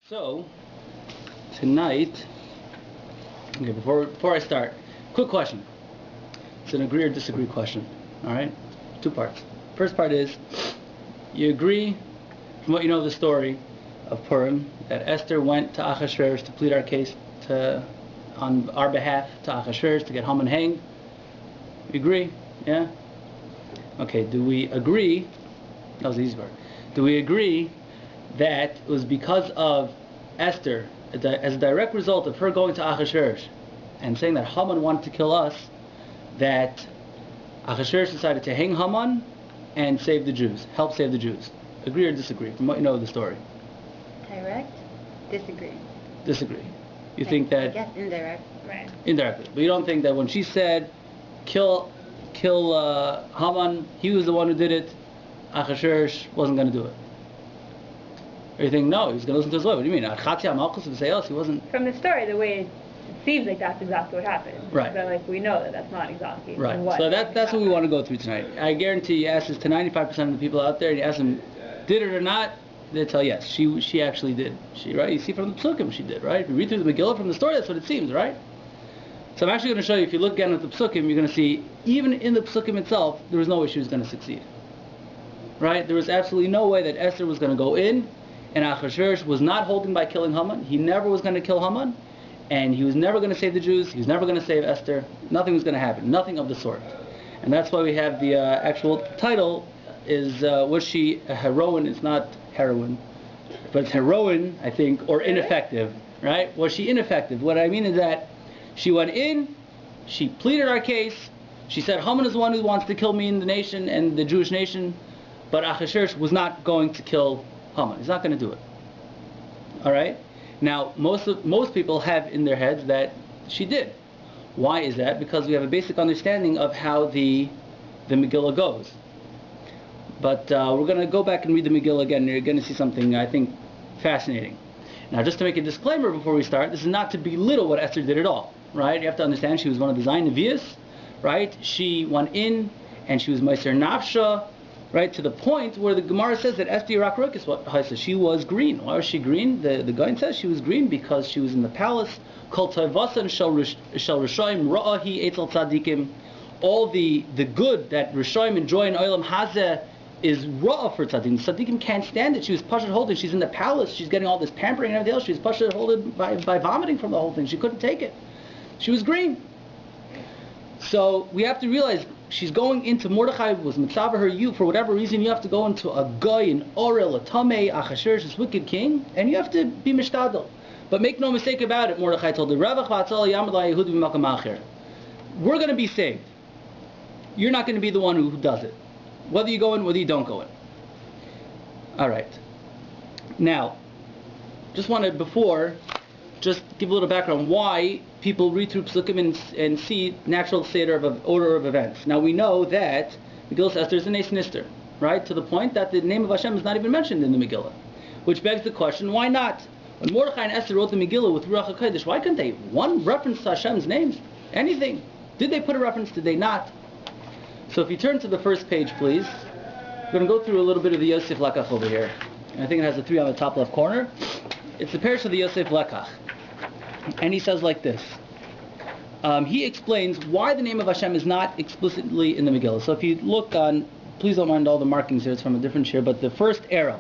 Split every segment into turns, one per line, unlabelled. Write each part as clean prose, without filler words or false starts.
So, tonight, okay, before I start, quick question. It's an agree or disagree question, alright? Two parts. First part is, you agree, from what you know of the story of Purim, that Esther went to Achashverosh to plead our case on our behalf to Achashverosh to get Haman hanged? You agree? Yeah? Okay, do we agree, that was the easy part, do we agree that it was because of Esther, as a direct result of her going to Achashverosh and saying that Haman wanted to kill us, that Achashverosh decided to hang Haman and save the Jews, help save the Jews? Agree or disagree, from what you know of the story?
Direct? Disagree.
Disagree. You think that...
I guess indirect. Right.
Indirectly. But you don't think that when she said, kill Haman, he was the one who did it, Achashverosh wasn't going to do it? Or you think, no, he was going to listen to his wife? What do you mean? He wasn't...
From the story, the way it seems like that's exactly what happened.
Right.
But like we know that that's not exactly
right.
what.
So that's what we want to go through tonight. I guarantee you ask this to 95% of the people out there, and you ask them, did it or not? They tell yes. She actually did. Right? You see from the Psukim she did, right? If you read through the Megillah from the story, that's what it seems, right? So I'm actually going to show you, if you look again at the Psukim, you're going to see, even in the Psukim itself, there was no way she was going to succeed. Right? There was absolutely no way that Esther was going to go in, and Achashverosh was not holding by killing Haman. He never was going to kill Haman, and he was never going to save the Jews. He was never going to save Esther. Nothing was going to happen. Nothing of the sort. And that's why we have the actual title is, was she a heroine? It's not heroine, but it's heroine, I think, or ineffective. Right? Was she ineffective? What I mean is that she went in, she pleaded our case, she said Haman is the one who wants to kill me and the nation and the Jewish nation, but Achashverosh was not going to kill Haman. He's not going to do it. All right? Now, most people have in their heads that she did. Why is that? Because we have a basic understanding of how the Megillah goes. But we're going to go back and read the Megillah again, and you're going to see something, I think, fascinating. Now, just to make a disclaimer before we start, this is not to belittle what Esther did at all. Right? You have to understand she was one of the Zayin Nevi'as. Right? She went in, and she was Meiser Nafsha, right, to the point where the Gemara says that Esther Yerakroikis, what says she was green. Why was she green? The guy says she was green because she was in the palace. Kol Toivasan Shel Rishoyim Ra'ahi Eitzel Tzadikim. All the good that Rishoyim enjoy in Olam Hazeh is Ra'ah for Tzadikim. Tzadikim can't stand it. She was Pashat holding. She's in the palace. She's getting all this pampering and everything else. She was Pashat holding by vomiting from the whole thing. She couldn't take it. She was green. So we have to realize she's going into Mordechai was mitzvah her you for whatever reason. You have to go into a guy in Orel, a Tamei, Achashverosh, this wicked king, and you have to be mishtadel. But make no mistake about it, Mordechai told her, we're going to be saved. You're not going to be the one who does it. Whether you go in, whether you don't go in. Alright. Now, just wanted just give a little background why people read through Psukim and see natural order of events. Now we know that Megillah Esther is a Nes Nister, right? To the point that the name of Hashem is not even mentioned in the Megillah. Which begs the question, why not? When Mordechai and Esther wrote the Megillah with Ruach HaKodesh, why couldn't they? One reference to Hashem's names? Anything? Did they put a reference? Did they not? So if you turn to the first page, please. We're going to go through a little bit of the Yosef Lekach over here. And I think it has a 3 on the top left corner. It's the parish of the Yosef Lekach. And he says like this. He explains why the name of Hashem is not explicitly in the Megillah. So if you look on, please don't mind all the markings here, it's from a different share, but the first arrow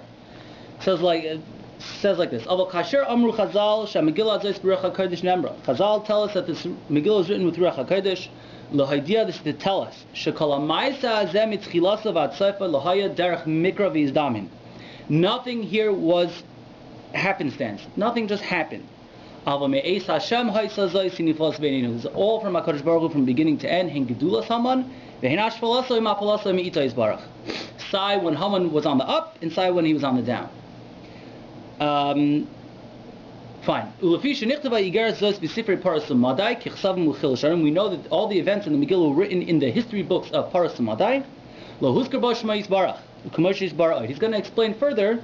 says like this. Aval kasher amru Chazal shamegillah azos b'ruach hakodesh nemra. Chazal tell us that this Megillah is written with Ruach HaKodesh. L'haidia, this is to tell us shekol ha'maisa hazeh mitchilasav ad sofa l'haya derech mikra v'izdamin. Nothing here was happenstance. Nothing just happened. This is all from HaKadosh Baruch Hu from beginning to end. Sai when Haman was on the up, and Sai when he was on the down. Fine. We know that all the events in the Megillah were written in the history books of Paras Madai. He's going to explain further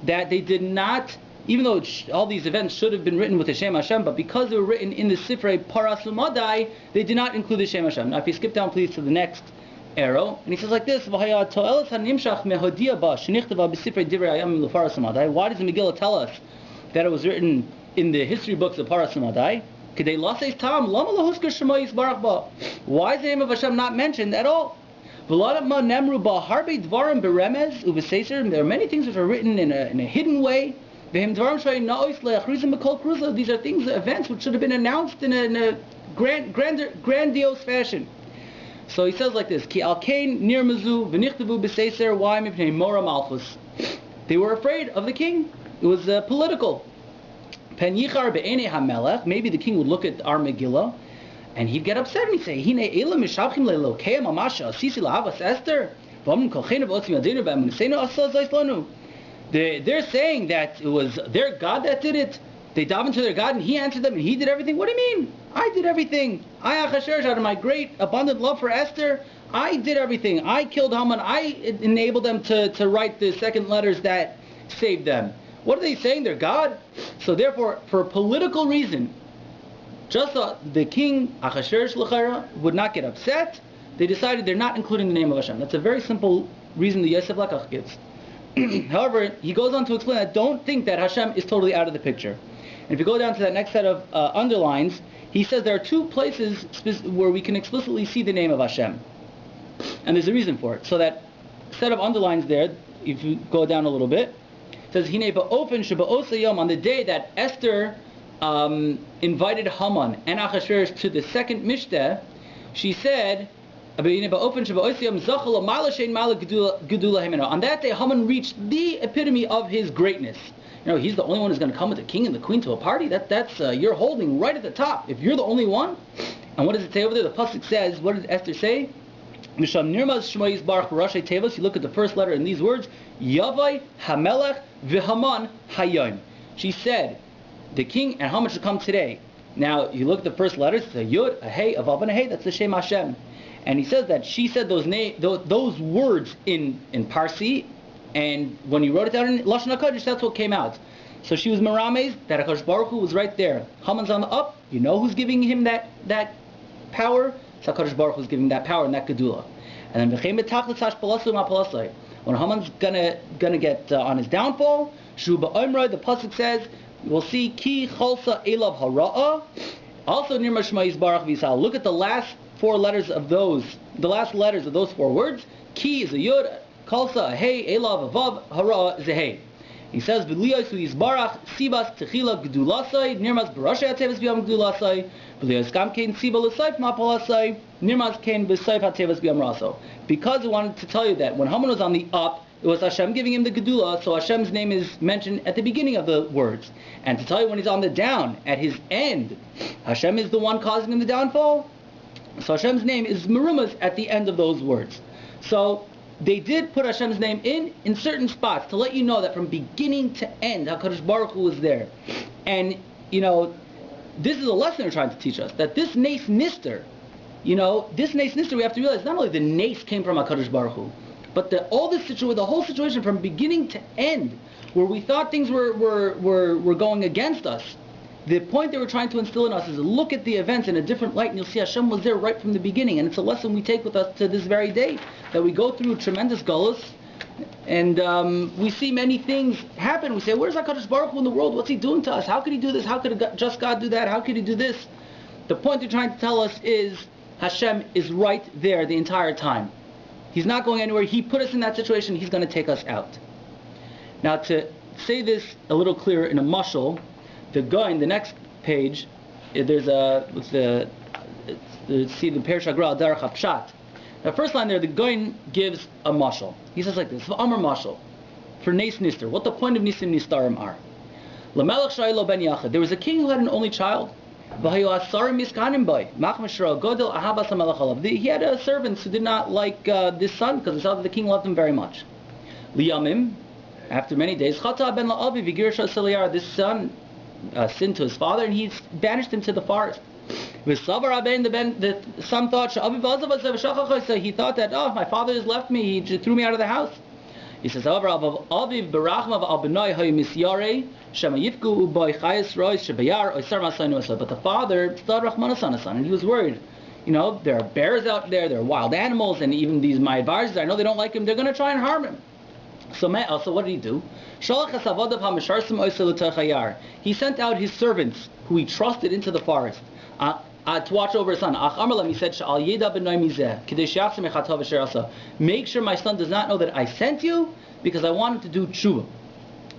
that they did not, even though all these events should have been written with the Shem Hashem, but because they were written in the Sifrei Paras Madai, they did not include the Shem Hashem. Now if you skip down please to the next arrow, and he says like this, why does the Megillah tell us that it was written in the history books of Paras Madai. Why is the name of Hashem not mentioned at all? There are many things which are written in a hidden way. These are things, events which should have been announced in a grandiose fashion. So he says like this: they were afraid of the king. It was political. Maybe the king would look at our Megillah and he'd get upset and he'd say, they're saying that it was their God that did it. They dive into their God and he answered them and he did everything. What do you mean? I did everything. I, Achashverosh, out of my great abundant love for Esther, I did everything. I killed Haman. I enabled them to write the second letters that saved them. What are they saying? They're God? So therefore, for a political reason, just the king, Achashverosh l'chara, would not get upset. They decided they're not including the name of Hashem. That's a very simple reason the Yosef Lakach gives. However, he goes on to explain that don't think that Hashem is totally out of the picture. And if you go down to that next set of underlines, he says there are two places where we can explicitly see the name of Hashem. And there's a reason for it. So that set of underlines there, if you go down a little bit, it says, Hine ba'ofen sheba'osayom, on the day that Esther invited Haman and Achashverosh to the second Mishteh, she said, on that day, Haman reached the epitome of his greatness. You know, he's the only one who's going to come with the king and the queen to a party. That's you're holding right at the top. If you're the only one, and what does it say over there? The pasuk says, what did Esther say? You look at the first letter in these words, Yavai Hamelech v'Haman Hayom. She said, the king and Haman should come today. Now, you look at the first letters, it's a Yud, a Hey, a Vav, and a Hey. That's the Shem Hashem. And he says that she said those words in Parsi, and when you wrote it down in Lashon HaKodesh, that's what came out. So she was Merames, that HaKadosh Baruch Hu was right there. Haman's on the up, you know who's giving him that power? So HaKadosh Baruch Hu is giving that power and that Gedula. And then when Haman's gonna get on his downfall, Shuba Omroi, the pasuk says, we'll see Ki Chalsa Elav Hara'a. Also near Shema Yisbarach V'Yisrael. Look at the last four letters of those four words. Ki is a Yud, Chalsa a Hey, Elav a Vav, Hara'a is a Hey. He says, V'liyos Yisbarach Sibas Techila Gedulasai, Nirmas Barashay Atevas B'Yam Gedulasai, V'liyos Gamkein Siba L'Saif Mapalasai, Nirmas Kein B'Saif Atevas B'Yam Raso. Because I wanted to tell you that when Haman was on the up, it was Hashem giving him the Gedula, so Hashem's name is mentioned at the beginning of the words. And to tell you when he's on the down, at his end, Hashem is the one causing him the downfall, so Hashem's name is Merumas at the end of those words. So they did put Hashem's name in certain spots to let you know that from beginning to end, HaKadosh Baruch Hu was there. And, you know, this is a lesson they're trying to teach us, that this Nes Nister, we have to realize not only the Nes came from HaKadosh Baruch Hu, but the whole situation from beginning to end, where we thought things were going against us, the point they were trying to instill in us is look at the events in a different light, and you'll see Hashem was there right from the beginning. And it's a lesson we take with us to this very day, that we go through tremendous gullus, and we see many things happen. We say, where's HaKadosh Baruch Hu in the world? What's he doing to us? How could he do this? How could just God do that? How could he do this? The point they're trying to tell us is Hashem is right there the entire time. He's not going anywhere. He put us in that situation. He's going to take us out. Now, to say this a little clearer in a mashal, the guy in the next page, there's see the Perish Agral Derech HaPshat. The first line there, the guy gives a mashal. He says like this: Amar mashal for Nes Nister. What the point of Nisim Nistarim are? Lamelech Shaylo ben Yachad. There was a king who had an only child. He had servants who did not like this son because they saw that the king loved him very much. Liyamim, after many days, this son sinned to his father and he banished him to the forest. The son thought, he thought that, oh, my father has left me, he threw me out of the house. He says, however, but the father thought Rahman, and he was worried. There are bears out there are wild animals, and even these my advisors, I know they don't like him, they're going to try and harm him. So what did he do? He sent out his servants, who he trusted, into the forest to watch over his son. He said, make sure my son does not know that I sent you, because I want him to do tshuva.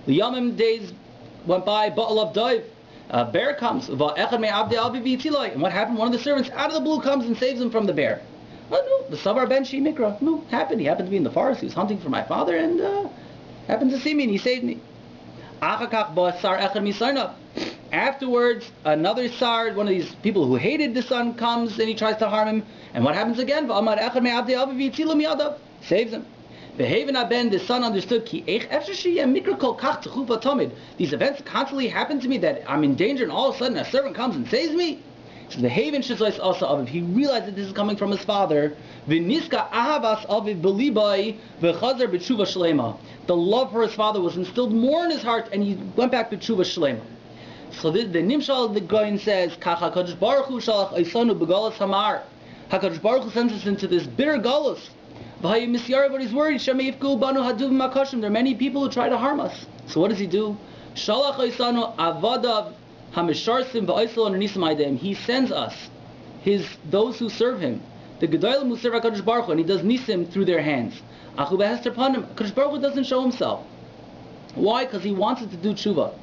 The Yamim days went by, a bear comes, and what happened? One of the servants out of the blue comes and saves him from the bear. No, the Savar Ben Shi Mikra. No, happened. He happened to be in the forest. He was hunting for my father and happened to see me and he saved me. Afterwards, another Sar, one of these people who hated the son, comes and he tries to harm him. And what happens again? Saves him. The son understood, these events constantly happen to me that I'm in danger, and all of a sudden a servant comes and saves me. So the Haven Shizos also of he realized that this is coming from his father. The love for his father was instilled more in his heart, and he went back to Tshuva Shlema. So the Nimshal, the Goin says, HaKadosh Baruch Hu shalach oisanu b'galus hamar. HaKadosh Baruch Hu sends us into this bitter galus. But he's worried. There are many people who try to harm us. So what does he do? Shalach oisanu avadav. He sends us those who serve him, the Gedolim who serve HaKadosh Baruch Hu, and he does nisim through their hands. HaKadosh Baruch Hu doesn't show himself. Why? Because he wants us to do tshuva.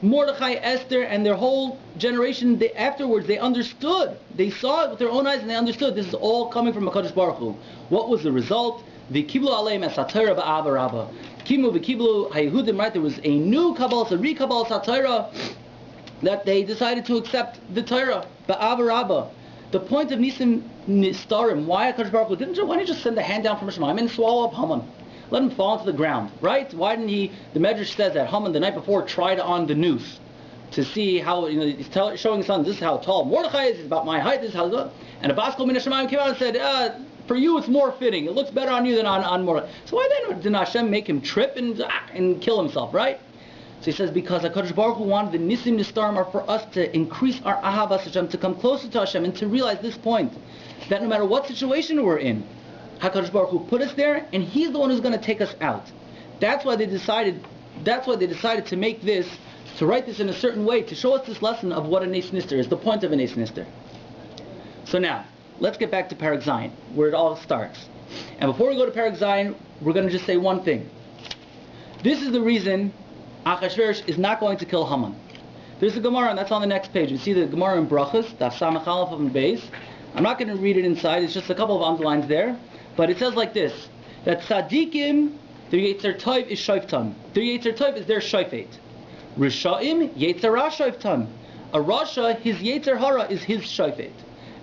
Mordechai, Esther, and their whole generation, afterwards, they understood. They saw it with their own eyes and they understood this is all coming from HaKadosh Baruch Hu. What was the result? The Kiblu Aleim as Satira Ba'ava Rabba. Kimu v'Kiblu HaYehudim, right? There was a new Kabbalah, a re-Kabbalah Satira, that they decided to accept the Torah, Ba'ava Rabba. The point of Nisim Nistarim, why HaKadosh Baruch Hu didn't he just send the hand down from Shemaim and swallow up Haman? Let him fall into the ground, right? Why didn't he? The Medrash says that Haman the night before tried on the noose to see how, he's showing his son, this is how tall Mordechai is, it's about my height, this is how, and Abbas Kol Min HaShemayim came out and said, for you it's more fitting, it looks better on you than on Mordechai. So why then did Hashem make him trip and kill himself, right? So he says, because HaKadosh Baruch Hu wanted the Nisim Nistarim are for us to increase our Ahavas Hashem, to come closer to Hashem, and to realize this point, that no matter what situation we're in, HaKadosh Baruch Hu put us there, and He's the one who's going to take us out. That's why they decided to make this, to write this in a certain way, to show us this lesson of what a Nes Nister is, the point of a Nes Nister. So now, let's get back to Perek Zayin, where it all starts. And before we go to Perek Zayin, we're going to just say one thing. This is the reason Achashverosh is not going to kill Haman. There's a Gemara, and that's on the next page. You see the Gemara in Brachos, Daf Samach Aleph and Beis. I'm not going to read it inside, it's just a couple of underlines there. But it says like this, that Tzadikim, their Yetzer Tov is Shoftan. Their Yetzer Tov is their Shofet. Risha'im, Yetzer Ra Shoftan. A Rasha, his Yetzer Hara is his Shofet.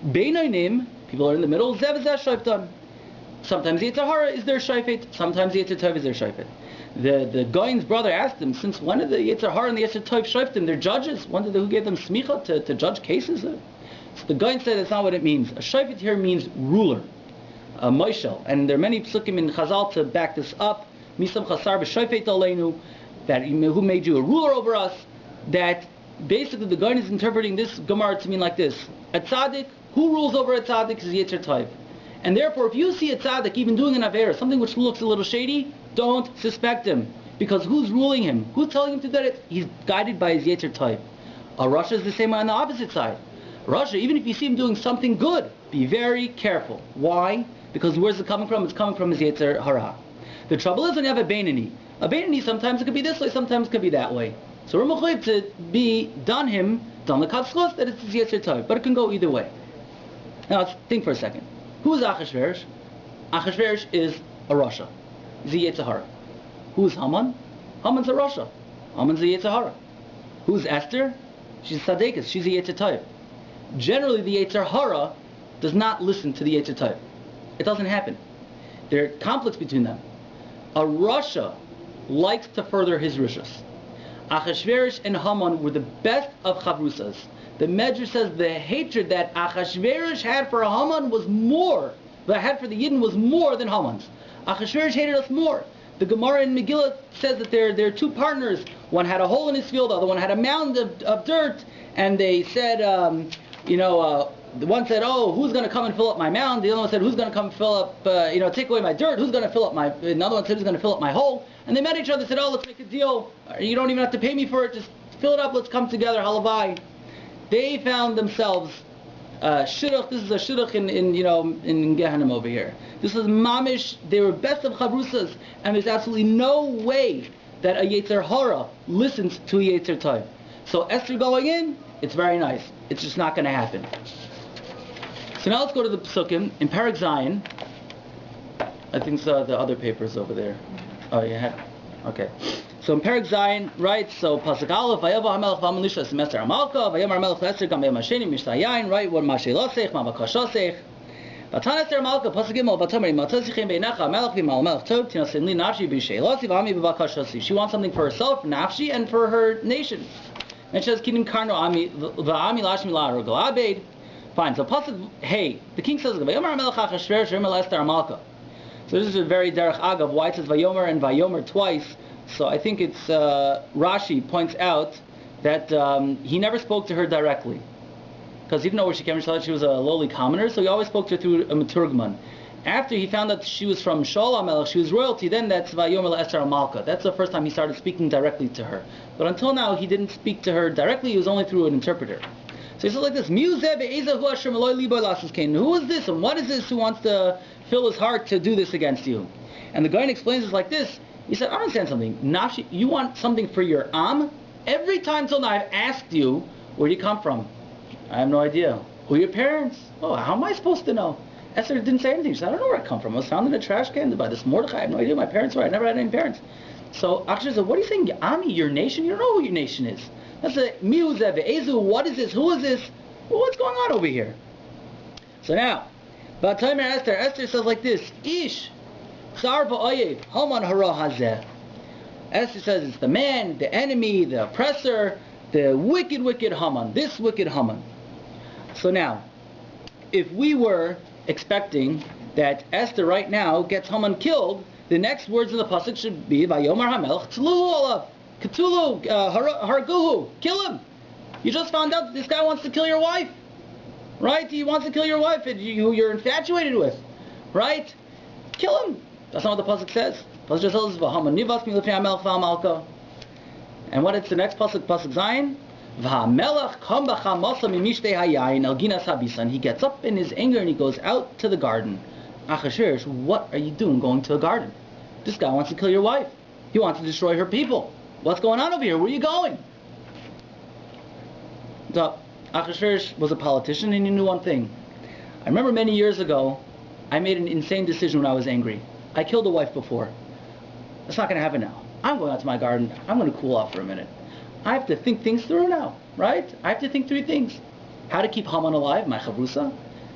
Beinonim, people are in the middle, Zev is their Shoftan. Sometimes Yetzer Hara is their Shofet, sometimes Yetzer Tov is their Shofet. The Goin's brother asked him, since when did the Yetzer Hara and the Yetzer Tov Shoftim, they're judges, who gave them smicha to judge cases? So the Goin said that's not what it means. A Shofet here means ruler. Moishel, and there are many psukim in Chazal to back this up. Misam Chasar b'Shofet Aleinu, that who made you a ruler over us. That basically the Gaon is interpreting this Gemara to mean like this: a tzaddik, who rules over a tzaddik is Yetzer Tov, and therefore if you see a tzaddik even doing an avera, something which looks a little shady, don't suspect him, because who's ruling him? Who's telling him to do it? He's guided by his Yetzer Tov. A Rasha is the same way on the opposite side. Rasha, even if you see him doing something good, be very careful. Why? Because where's it coming from? It's coming from his Yetzer Hara. The trouble is when you have a Beinani sometimes it could be this way, sometimes it could be that way. So we're mechuyev to be done the kavschos that it's his Yetzer Tov, but it can go either way. Now let's think for a second. Who is Achashverosh? Achashverosh is a Rasha. He's a Yetzer Hara. Who is Haman? Haman's a Rasha. Haman's a Yetzer Hara. Who is Esther? She's a Tzaddikus. She's a Yetzer Tov. Generally the Yetzer Hara does not listen to the Yetzer Tov. It doesn't happen. There are conflicts between them. A Rasha likes to further his rishus. Achashverosh and Haman were the best of chavrusas. The Medrash says the hatred that Achashverosh had for Haman was more, that had for the Yidden was more than Haman's. Achashverosh hated us more. The Gemara in Megillah says that there are two partners. One had a hole in his field, the other one had a mound of dirt, and they said, The one said, oh, who's going to come and fill up my mound? The other one said, who's going to come fill up, take away my dirt? Who's going to fill up my... Another one said, who's going to fill up my hole? And they met each other, said, oh, let's make a deal. You don't even have to pay me for it. Just fill it up. Let's come together. Halavai. They found themselves shidduch. This is a shidduch in Gehenim over here. This is mamish. They were best of chavrusas, and there's absolutely no way that a yetzer hara listens to a yetzer tov. So Esther going in, it's very nice. It's just not going to happen. So now let's go to the Psukim in Perek Zayin. I think so, the other papers over there. Oh, you had? Okay. So in Perek Zayin, right, so Pasuk Aleph, Vayava HaMelech V'Aman Lisha Semester HaMalka, Vayamar HaMelech Esther Gam B'Yom HaSheni Mishta Yayin, right, what Mashe Losech, Ma'Vakash Losech. V'Atan Esther HaMalka, Pasuk Gimel, V'Tomer Yimataz Yichem B'Einecha HaMelech V'Mal HaMelech Tov, Tinasin Li Nafshi B'Yishei Losi V'Ami B'Vakash Losi. She wants something for herself, Nafshi, and for her nation. And she says, Kinim Karno Ami V'Ami Lashmi La'ar Galabed. Fine, so Pasuk, hey, the king says, V'Yomer HaMelech HaChashverosh V'Yomer Esther HaMalka. So this is a very derech agav, why it says Vayomer and Vayomer twice. So I think it's, Rashi points out that he never spoke to her directly. Because he didn't know where she came from, she was a lowly commoner, so he always spoke to her through a Maturgman. After he found out she was from Shaul HaMelech, she was royalty, then that's Vayomer Esther HaMalka. That's the first time he started speaking directly to her. But until now, he didn't speak to her directly, it was only through an interpreter. So he says like this, who is this and what is this who wants to fill his heart to do this against you? And the guy explains this like this. He said, I understand something. Nafshi, you want something for your Am? Every time till now I've asked you, where do you come from? I have no idea. Who are your parents? Oh, how am I supposed to know? Esther didn't say anything. She said, I don't know where I come from. I was found in a trash can by this Mordechai. I have no idea who my parents were. I never had any parents. So Akshay said, what are you saying? Ami, your nation? You don't know who your nation is. That's a miuzev, ezu, what is this? Who is this? Well, what's going on over here? So now, Esther says like this, Ish, Tsar v'oyev, Haman hara hazeh. Esther says it's the man, the enemy, the oppressor, the wicked Haman, this wicked Haman. So now, if we were expecting that Esther right now gets Haman killed, the next words in the pasuk should be Vayomar HaMelech Tzluhu olav, Ketulu, Harguhu, kill him. You just found out that this guy wants to kill your wife. Right? He wants to kill your wife who you're infatuated with. Right? Kill him. That's not what the pasuk says. The pasuk just says V'haman nivas milifnei HaMelech v'Hamalka. And what is the next pasuk? Pasuk Zayin. V'hamelech kam b'chamasa mimishtei hayayin el ginas habisan. He gets up in his anger and he goes out to the garden. Achashverosh, what are you doing going to a garden? This guy wants to kill your wife. He wants to destroy her people. What's going on over here? Where are you going? So, Achashverosh was a politician and he knew one thing. I remember many years ago, I made an insane decision when I was angry. I killed a wife before. That's not going to happen now. I'm going out to my garden. I'm going to cool off for a minute. I have to think things through now, right? I have to think three things. How to keep Haman alive, my chavrusa.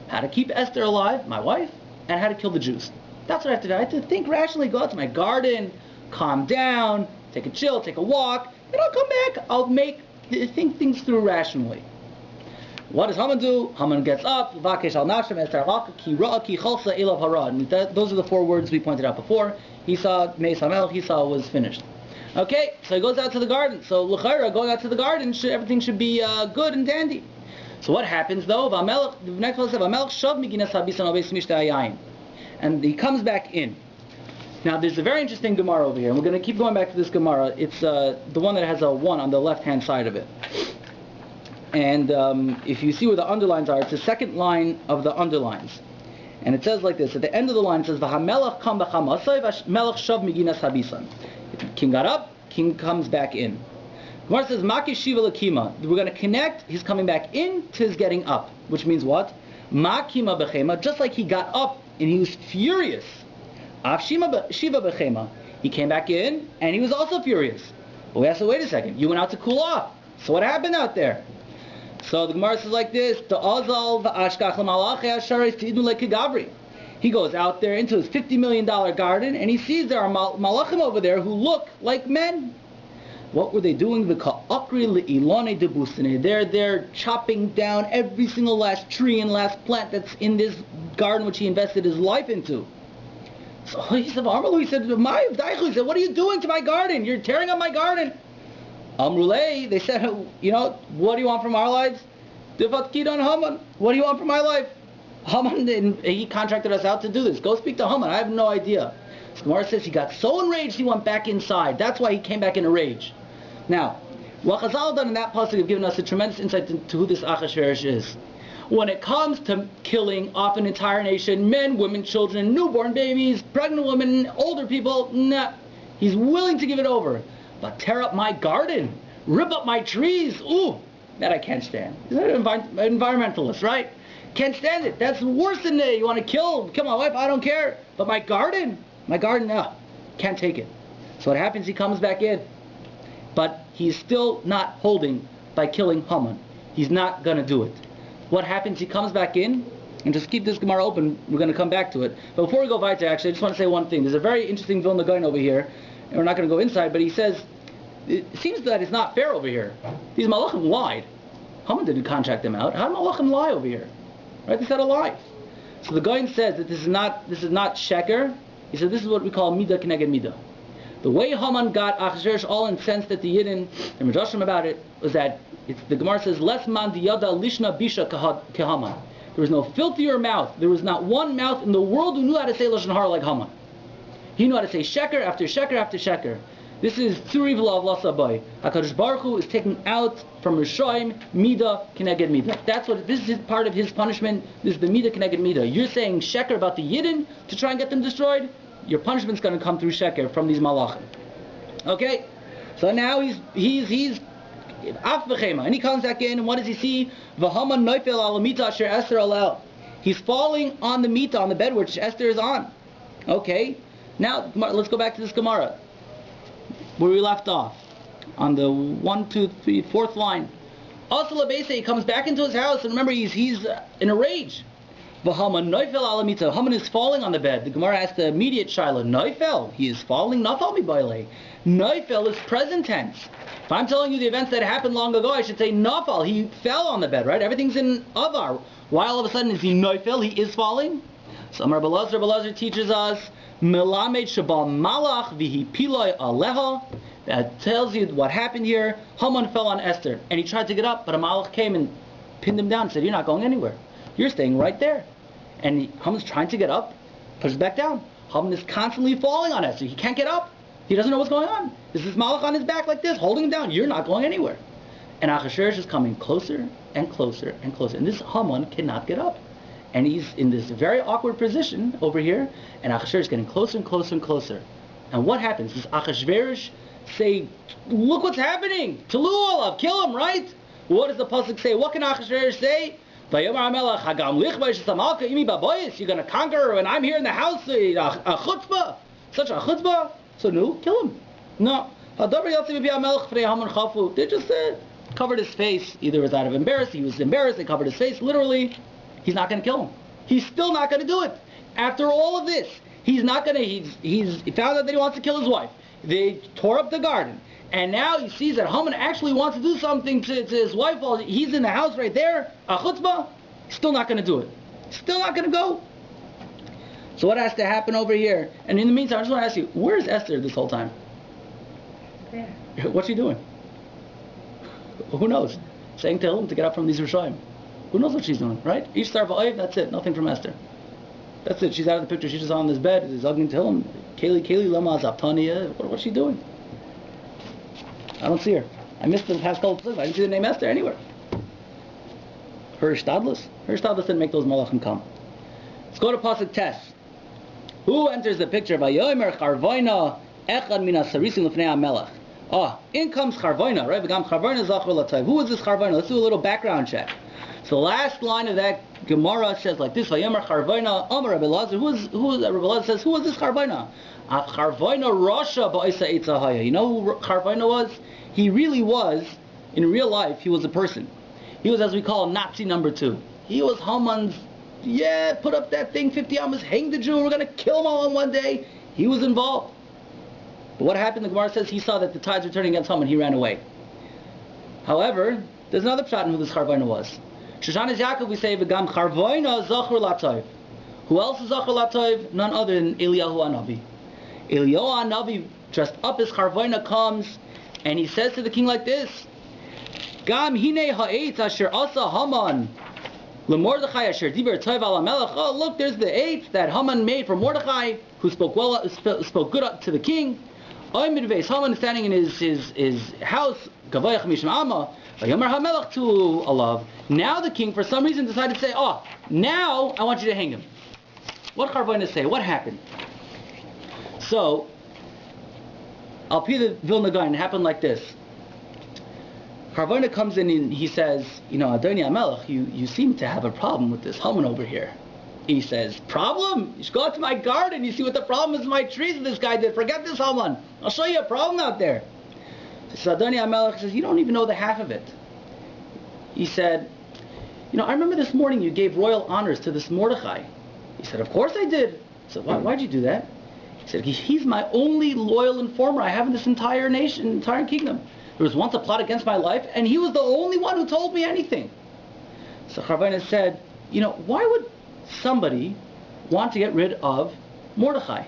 How to keep Esther alive, my wife. And how to kill the Jews. That's what I have to do. I have to think rationally, go out to my garden, calm down, take a chill, take a walk, then I'll come back. I'll think things through rationally. What does Haman do? Haman gets up, those are the four words we pointed out before. He saw Meis HaMelech, he saw was finished. Okay, so he goes out to the garden. So l'chaira, going out to the garden, everything should be good and dandy. So what happens though? The next one says, and he comes back in. Now there's a very interesting Gemara over here, and we're going to keep going back to this Gemara. It's the one that has a 1 on the left-hand side of it. And if you see where the underlines are, it's the second line of the underlines. And it says like this, at the end of the line it says, V'hamelech kam b'chamasai v'melech shav miginas habisan. King got up, king comes back in. Gemara says, Maki shiva lakima. We're going to connect his coming back in to his getting up. Which means what? Makima b'chema, just like he got up and he was furious. Av shiva b'chema. He came back in and he was also furious. But we asked, wait a second, you went out to cool off. So what happened out there? So the Gemara says like this, he goes out there into his $50 million garden and he sees there are malachim over there who look like men. What were they doing? They're there chopping down every single last tree and last plant that's in this garden which he invested his life into. So he said, what are you doing to my garden? You're tearing up my garden. Amrulay, they said, what do you want from our lives? Devatkidon Haman. What do you want from my life? Haman, he contracted us out to do this. Go speak to Haman. I have no idea. So Gemara says he got so enraged he went back inside. That's why he came back in a rage. Now, what Chazal done in that pasuk have given us a tremendous insight to who this Achashverosh is. When it comes to killing off an entire nation, men, women, children, newborn babies, pregnant women, older people, nah, he's willing to give it over. But tear up my garden, rip up my trees, ooh, that I can't stand. He's an environmentalist, right? Can't stand it. That's worse than you want to kill my wife, I don't care. But my garden, no, can't take it. So what happens, he comes back in. But he's still not holding by killing Haman. He's not going to do it. What happens, he comes back in, and just keep this Gemara open, we're going to come back to it. But before we go weiter, actually, I just want to say one thing. There's a very interesting Vilna Gaon over here, and we're not going to go inside, but he says, it seems that it's not fair over here. These Malachim lied. Haman didn't contract them out. How did Malachim lie over here? Right? They said a lie. So the Gaon says that this is not sheker. He said this is what we call midah keneged midah. The way Haman got Achashverosh all incensed at the Yidden, and Midrashim about it, was that the Gemara says, "Less man diyada lishna bisha kehaman." There was no filthier mouth. There was not one mouth in the world who knew how to say lashon hara like Haman. He knew how to say sheker after sheker after sheker. This is tzuri v'lav lasabai. Hakadosh Baruch Hu is taking out from Rishoim midah keneged midah. That's what this is part of his punishment. This is the midah keneged midah. You're saying sheker about the Yidden to try and get them destroyed. Your punishment's going to come through sheker from these malachim. Okay, so now he's af v'chema, and he comes back in, and what does he see? V'haman noifel al mita asher Esther alel. He's falling on the mita, on the bed which Esther is on. Okay, now let's go back to this Gemara where we left off on the 4th line. Also Labese, he comes back into his house, and remember he's in a rage. V'haman noifel al mita. Haman is falling on the bed. The Gemara asks the immediate shaila, noifel, he is falling, nafal mi baile. Noifel is present tense. If I'm telling you the events that happened long ago, I should say nafal, he fell on the bed, right? Everything's in avar. Why all of a sudden is he noifel, he is falling? So Rabbi Lazar teaches us, melamed shabal malach vihi piloi aleha. That tells you what happened here. Haman fell on Esther, and he tried to get up, but a malach came and pinned him down and said, you're not going anywhere. You're staying right there. And Haman's trying to get up, pushes back down. Haman is constantly falling on Esther. He can't get up. He doesn't know what's going on. There's this malach on his back like this, holding him down. You're not going anywhere. And Achashverosh is coming closer and closer and closer. And this Haman cannot get up. And he's in this very awkward position over here. And Achashverosh is getting closer and closer and closer. And what happens? Does Achashverosh say, look what's happening. Talu olav, kill him, right? What does the pasuk say? What can Achashverosh say? You're going to conquer and I'm here in the house. A chutzpah. Such a chutzpah. So no, kill him. No. They just covered his face. Either it was out of embarrassment. He was embarrassed. They covered his face. Literally, he's not going to kill him. He's still not going to do it. After all of this, he's not going to. He found out that he wants to kill his wife. They tore up the garden. And now he sees that Haman actually wants to do something to his wife while he's in the house right there. A chutzpah. Still not going to do it. Still not going to go. So what has to happen over here? And in the meantime, I just want to ask you, where's Esther this whole time?
There.
What's she doing? Who knows? Saying to him to get up from these Rishoim. Who knows what she's doing, right? Each star of that's it. Nothing from Esther. That's it. She's out of the picture. She's just on this bed. He's hugging to him. Kaylee Lama Zaptania. What's she doing? I don't see her. I missed the past couple of I didn't see the name Esther anywhere. Her Shtadlis didn't make those malachim come. Let's go to Pasuk Tes. Who enters the picture? Vayomer Charvoina Echad Mina Sarisim Lefnei HaMelech. In comes Charvoina, right? V'gam Charvoina Zachor Latayv. Who is this Charvoina? Let's do a little background check. So the last line of that Gemara says like this: Vayomer Charvoina Amar Rabbi Lazar. Who is Rabbi Lazar says? Who was this Charvoina? Charvoina Rasha Ba'isa Eitzahaya. You know who Charvoina was? He really was, in real life, he was a person. He was, as we call, Nazi number 2. He was Haman's, put up that thing, 50 Amos, hang the Jew, we're going to kill him all in one day. He was involved. But what happened, the Gemara says, he saw that the tides were turning against Haman, he ran away. However, there's another pshat in who this Charvoina was. Shoshan is Yaakov, we say, V'gam Charvoina Zachor Latayv. Who else is Zachor Latayv? None other than Eliyahu HaNavi. Eliyahu HaNavi, dressed up as Charvoina, comes, and he says to the king like this, Gam hine ha'etz asher asa Haman leMordechai asher diber tov al hamelech. Oh, look, there's the eighth that Haman made for Mordechai, who spoke good to the king. Haman is standing in his house. Gavayach mishum amma. Vayomer hamelech to alav. Now the king, for some reason, decided to say, "Oh, now I want you to hang him." What Charvona say? What happened? So, I'll pee the Vilna Gaon. It happened like this. Charvona comes in and he says, Adoni HaMelech, you seem to have a problem with this Haman over here. He says, problem? You should go out to my garden. You see what the problem is with my trees that this guy did. Forget this Haman. I'll show you a problem out there. So Adoni HaMelech says, you don't even know the half of it. He said, I remember this morning you gave royal honors to this Mordechai. He said, of course I did. So why'd you do that? He said, he's my only loyal informer I have in this entire nation, entire kingdom. There was once a plot against my life, and he was the only one who told me anything. So Charvona said, why would somebody want to get rid of Mordechai?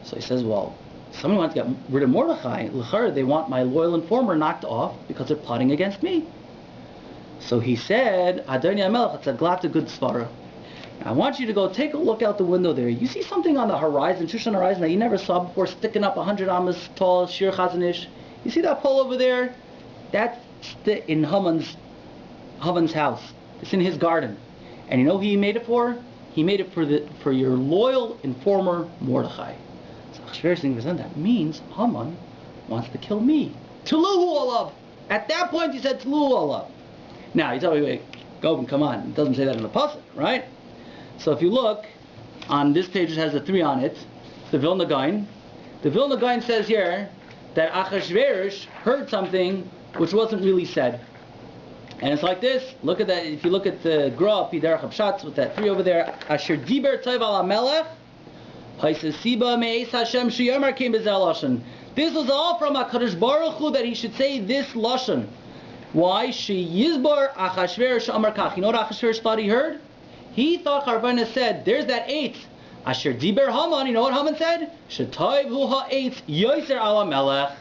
So he says, well, somebody wants to get rid of Mordechai. L'chara, they want my loyal informer knocked off because they're plotting against me. So he said, Adoni HaMelech, it's a good svara. I want you to go take a look out the window there. You see something on the horizon, Shushan horizon, that you never saw before, sticking up 100 amas tall, Shir Chazanish. You see that pole over there? That's in Haman's house. It's in his garden. And you know who he made it for? He made it for your loyal informer Mordechai. So Achashverosh thinks that means Haman wants to kill me. Tuluhu olav. At that point he said Tuluhu olav. Now you tell me, wait, Gopin, come on. It doesn't say that in the pasuk, right? So if you look, on this page it has a 3 on it, the Vilna Gaon. The Vilna Gaon says here that Achashverosh heard something which wasn't really said. And it's like this. Look at that. If you look at the Gra, Piderach Habshatz, with that 3 over there, Asher Diber Tov al HaMelech, Haisasiba Me'es Hashem Sheyomar came Bezel Lashon. This was all from HaKadosh Baruch Hu that he should say this Lashon. Why? She Yizbar Achashverosh Amar Kach. You know what Achashverosh thought he heard? He thought Charvona said, there's that 8. Asher Diber Haman, you know what Haman said? Shetayv hu ha'etz yoser al HaMelech.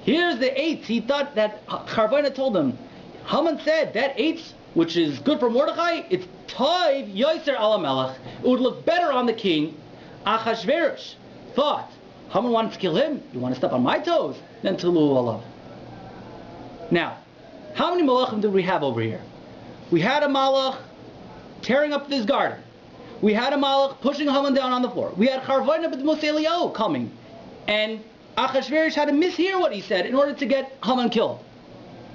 Here's the 8. He thought that Charvona told him. Haman said that 8, which is good for Mordechai, it's Tayv yoser al HaMelech. It would look better on the king. Achashverosh thought Haman wanted to kill him. You want to step on my toes? Then Tulu alav. Now, how many malachim did we have over here? We had a malach tearing up this garden. We had a malach pushing Haman down on the floor. We had Charvona b'dmus Eliyahu coming. And Achashverosh had to mishear what he said in order to get Haman killed.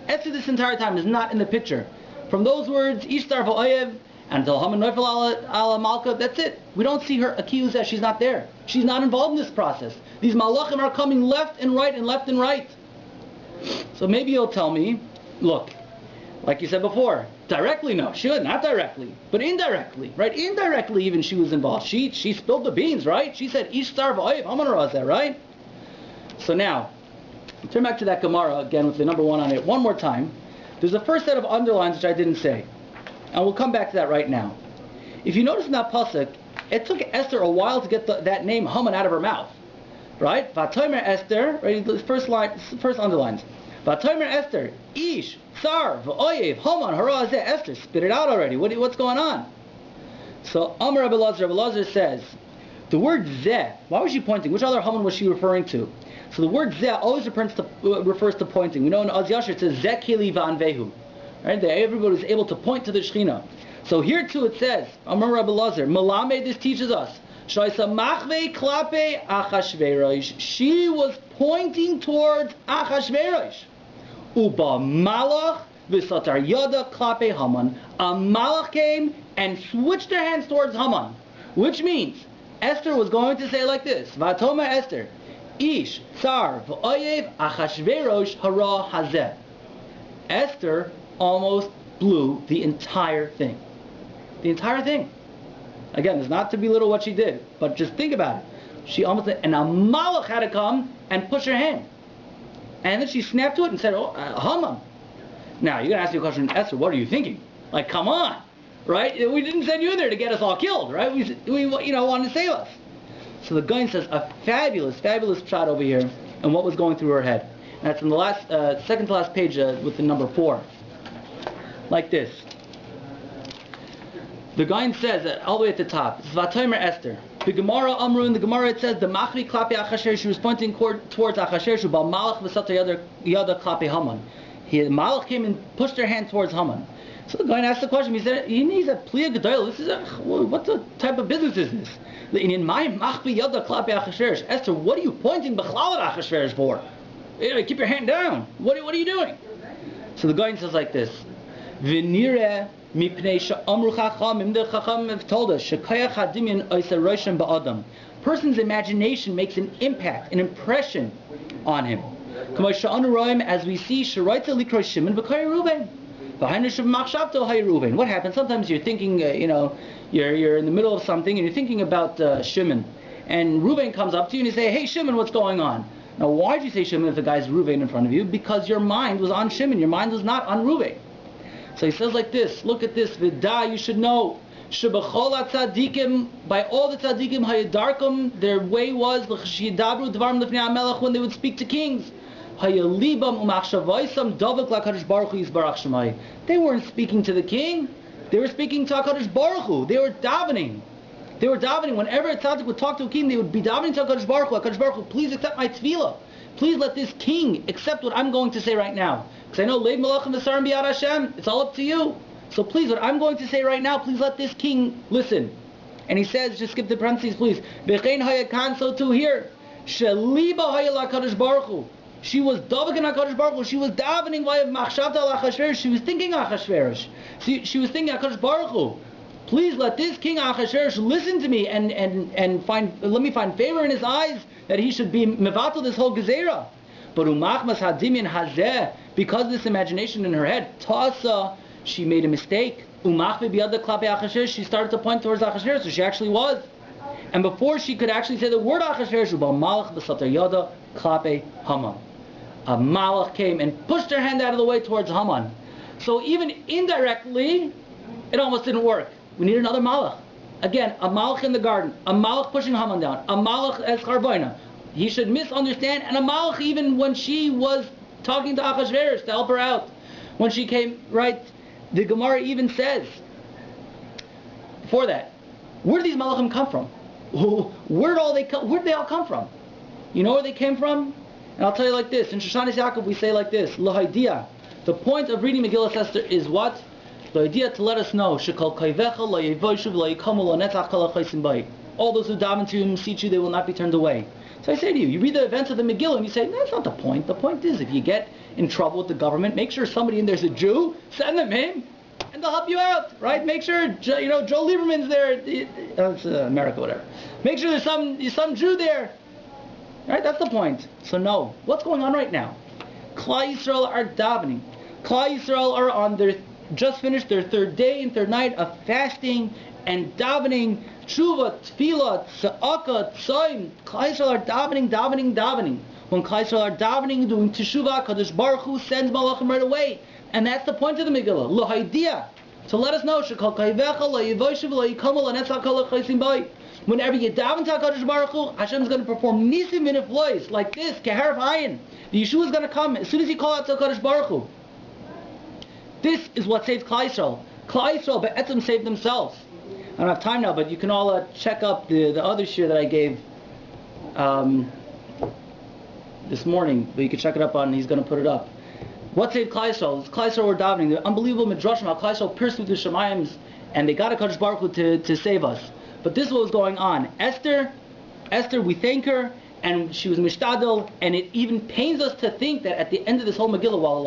Esther this entire time is not in the picture. From those words, Ishtar v'oyev, until Haman noifel ala malka, that's it. We don't see her accused that she's not there. She's not involved in this process. These malachim are coming left and right and left and right. So maybe you'll tell me, look, like you said before, directly no, she was not directly, but indirectly, right? Indirectly even she was involved. She spilled the beans, right? She said, Ishtar v'oyev, Haman razeh, right? So now, turn back to that Gemara again with the number 1 on it one more time. There's a first set of underlines which I didn't say. And we'll come back to that right now. If you notice in that pasuk, it took Esther a while to get that name Haman out of her mouth. Right? Vatomer Esther, right? The first underlines. Vatomer Esther, Ish, Tsar, V'oyev, Haman, Harazeh, Esther, spit it out already. What's going on? So Amar Rabbi Lazar says, the word Zeh, why was she pointing? Which other Haman was she referring to? So the word Zeh always refers to pointing. We know in Oz Yashar it says Zeh Kili V'anvehu. Right? That everybody was able to point to the Shekhinah. So here too it says, Amar Rabbi Lazar, Malame, this teaches us, Shaisa Machve Klape Achashverosh. She was pointing towards Achashverosh. Uba Malach V'satar Yada Klape Haman. A Malach came and switched her hands towards Haman. Which means, Esther was going to say like this, Vatoma Esther, Ish, Tsar, V'oyev, Achashverosh, Hara, Hazeh. Esther almost blew the entire thing. The entire thing. Again, it's not to belittle what she did, but just think about it. She almost, and a malach had to come and push her hand. And then she snapped to it and said, Haman. Now, you're going to ask me a question, Esther, what are you thinking? Like, come on. Right? We didn't send you in there to get us all killed, right? We wanted to save us. So the Gaon says a fabulous, fabulous shot over here and what was going through her head. That's in the last, second to last page with the number 4. Like this. The Gaon says all the way at the top. It's Vatomer Esther. The Gemara Amru in the Gemara it says the Machri Klapi Achasher. She was pointing towards Achasher. Shubal Malach v'Sata Yada Klapi Haman. Malach came and pushed her hand towards Haman. So the Gaon asked the question. He said, Pliya Gedol. This is what type of business is this? In my Machri Yada Klapi Achasher. Esther, what are you pointing Bechlal at Achasher for? Keep your hand down. What are you doing? So the Gaon says like this. V'nireh mipnei she'amru chachamim. The chachamim have told us shekayach hadimyan oiseh rosham ba'adam. Person's imagination makes an impact, an impression on him. K'may she'anu roim, as we see, she'roitze likroy Shimon v'kay Reuven. V'hainu sheb'machshavto hay Reuven. What happens? Sometimes you're thinking, you're in the middle of something and you're thinking about Shimon, and Reuven comes up to you and you say, "Hey Shimon, what's going on?" Now, why did you say Shimon if the guy's Reuven in front of you? Because your mind was on Shimon. Your mind was not on Reuven. So he says like this, look at this, Vida, you should know, Shebachol tzadikim, by all the tzadikim, hayadarkum, their way was, l'chshidabru dvarim lifnei hamelech, when they would speak to kings, hayalibam umachshavaisam davak l'HaKadosh Baruch Hu yisbarach shemai. They weren't speaking to the king, they were speaking to HaKadosh Baruch Hu, they were davening. They were davening. Whenever a tzaddik would talk to a king, they would be davening to HaKadosh Baruch Hu. HaKadosh Baruch Hu, please accept my tefillah. Please let this king accept what I'm going to say right now. Because I know Lev Melachim V'Sarim B'Yad Hashem, it's all up to you. So please, what I'm going to say right now, please let this king listen. And he says, just skip the parentheses, please. V'chein hayakan, so too here. Sheliba hayal HaKadosh Baruch Hu. She was davakin HaKadosh Baruch Hu. She was davening v'yav machshavta al Achashverosh. She was thinking Achashverosh. She was thinking HaKadosh Baruch Hu. Please let this king Achashverosh listen to me and let me find favor in his eyes that he should be mevatel this whole gezerah. But umachmas hadimyan hazeh, because of this imagination in her head, tasa, she made a mistake. Umachve biyada klape Achashverosh, she started to point towards Achashverosh, so she actually was. And before she could actually say the word Achashverosh, ubal malach b'satar yada klape Haman. A malach came and pushed her hand out of the way towards Haman. So even indirectly, it almost didn't work. We need another malach. Again, a malach in the garden, a malach pushing Haman down, a malach as charboina. He should misunderstand, and a malach even when she was talking to Achashverosh to help her out. When she came, right, the Gemara even says, before that, where did these malachim come from? Where did they all come from? You know where they came from? And I'll tell you like this, in Shoshanis Yaakov we say like this, L'haidia. The point of reading Megillah Esther is what? The idea to let us know, all those who daven to you and beseech you, they will not be turned away. So I say to you, you read the events of the Megillah and you say, no, that's not the point. The point is, if you get in trouble with the government, make sure somebody in there's a Jew, send them in, and they'll help you out, right? Make sure, Joe Lieberman's there, it's America, whatever. Make sure there's some Jew there, right? That's the point. So no, what's going on right now? Klal Yisrael are davening. Klal Yisrael are on just finished their third day and third night of fasting and davening, tshuva, tefillah, tzedakah, tzoim. Klal Yisrael are davening. When Klal Yisrael are davening, doing teshuvah, Kadosh Baruch Hu sends malachim right away. And that's the point of the Megillah, l'haidia, to let us know, shekol kaivecha, la'yivoshev, la'yikamel, la'netzach kol ha'chaysim bayit. Whenever you daven to Kadosh Baruch Hu, Hashem is going to perform nisim v'niflois, like this, keharaf ayin. The Yeshua is going to come as soon as you call out to Kadosh Baruch Hu. This is what saves Klal Yisrael. Klal Yisrael, be'etzem, saved themselves. I don't have time now, but you can all check up the other shir that I gave this morning. But you can check it up on, he's going to put it up. What saved Klal Yisrael? Klal Yisrael were davening. The unbelievable midrashim, how Klal Yisrael pierced through the Shemayims, and they got a Kadosh Baruch Hu to save us. But this is what was going on. Esther, we thank her, and she was mishtadel, and it even pains us to think that at the end of this whole Megillah, while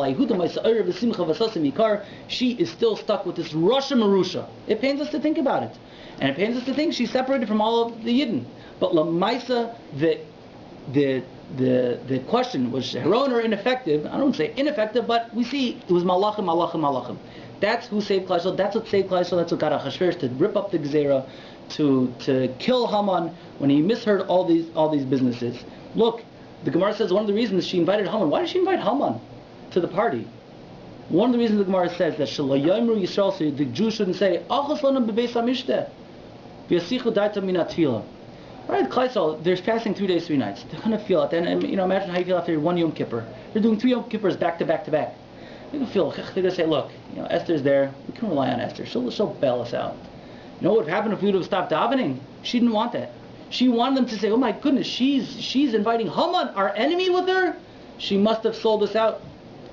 she is still stuck with this Rasha Marusha. It pains us to think about it. And it pains us to think she's separated from all of the Yidden. But Lamaisa, the question was heroine or ineffective. I don't say ineffective, but we see it was malachim. That's who saved Klal Yisrael. That's what saved Klal Yisrael. That's what got Achashverosh to rip up the Gezerah, to kill Haman when he misheard all these businesses. Look, the Gemara says one of the reasons she invited Haman. Why did she invite Haman to the party? One of the reasons the Gemara says that Shalayimru Yisrael, so the Jews shouldn't say Achos lanu bebeis hamishte v'yasichu daita min hatfilah. Right, Kleisel, there's fasting 3 days, 3 nights. They're going to feel it. And imagine how you feel after one Yom Kippur. They're doing 3 Yom Kippurs back to back to back. They're going to feel, they're going to say, look, Esther's there. We can rely on Esther. She'll bail us out. You know what would happen if we would have stopped davening? She didn't want that. She wanted them to say, oh my goodness, she's inviting Haman, our enemy, with her? She must have sold us out.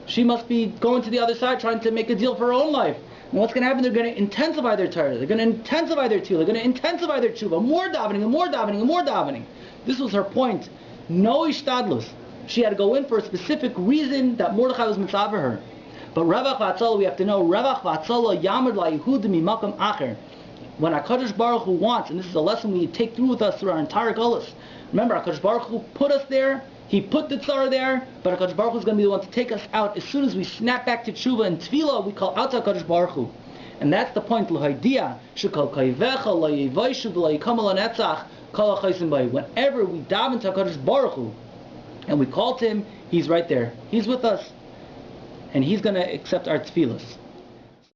She must be going to the other side trying to make a deal for her own life. And what's going to happen? They're going to intensify their Torah. They're going to intensify their tefillah. They're going to intensify their tshuva. More davening and more davening and more davening. This was her point. No ishtadlus. She had to go in for a specific reason that Mordechai was mitzvah for her. But Revach v'Atzala, we have to know, Revach v'Atzala yamid la'Yehud mimakam acher. When HaKadosh Baruch Hu wants, and this is a lesson we take through with us through our entire Golos. Remember, HaKadosh Baruch Hu put us there. He put the tzara there, but HaKadosh Baruch Hu is going to be the one to take us out. As soon as we snap back to tshuva and tefillah, we call out to HaKadosh Baruch Hu. And that's the point. Whenever we daven to HaKadosh Baruch Hu, and we call to Him, He's right there. He's with us. And He's going to accept our tefillahs.